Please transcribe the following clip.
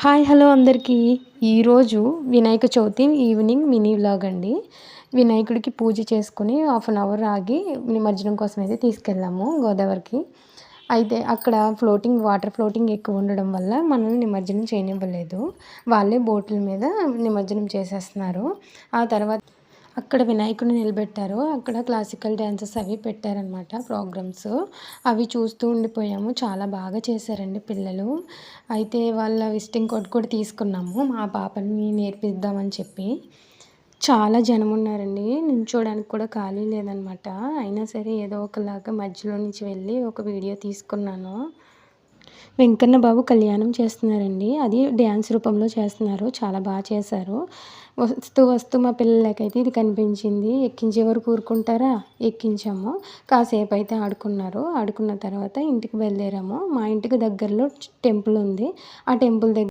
Hi hello అందరికీ. ఈరోజు Vinayaka Chavithi evening mini vlog అండి. వినాయకుడికి పూజ చేసుకొని హాఫ్ అన్ అవర్ ఆగి నిమజ్జనం కోసం అయితే తీసుకెళ్ళాము గోదావరికి. అయితే అక్కడ వాటర్ ఫ్లోటింగ్ ఎక్కువ ఉండడం వల్ల మనల్ని నిమజ్జనం చేయనివ్వలేదు. వాళ్ళే బోట్ల మీద నిమజ్జనం చేసేస్తున్నారు. ఆ తర్వాత అక్కడ వినాయకుడిని నిలబెట్టారు. అక్కడ క్లాసికల్ డ్యాన్సెస్ అవి పెట్టారనమాట ప్రోగ్రామ్స్. అవి చూస్తూ ఉండిపోయాము. చాలా బాగా చేశారండి పిల్లలు. అయితే వాళ్ళ విజిటింగ్ కార్డ్ కూడా తీసుకున్నాము మా పాపని నేర్పిద్దామని చెప్పి. చాలా జనం ఉన్నారండి. నించోడానికి కూడా ఖాళీ లేదనమాట. అయినా సరే ఏదో ఒకలాగా మధ్యలో నుంచి వెళ్ళి ఒక వీడియో తీసుకున్నాను. వెంకన్న బాబు కళ్యాణం చేస్తున్నారండి. అది డ్యాన్స్ రూపంలో చేస్తున్నారు. చాలా బాగా చేశారు. వస్తూ వస్తూ మా పిల్లలకైతే ఇది కనిపించింది. ఎక్కించే వరకు ఊరుకుంటారా? ఎక్కించాము. కాసేపు అయితే ఆడుకున్నారు. ఆడుకున్న తర్వాత ఇంటికి బయలుదేరాము. మా ఇంటికి దగ్గరలో టెంపుల్ ఉంది. ఆ టెంపుల్ దగ్గర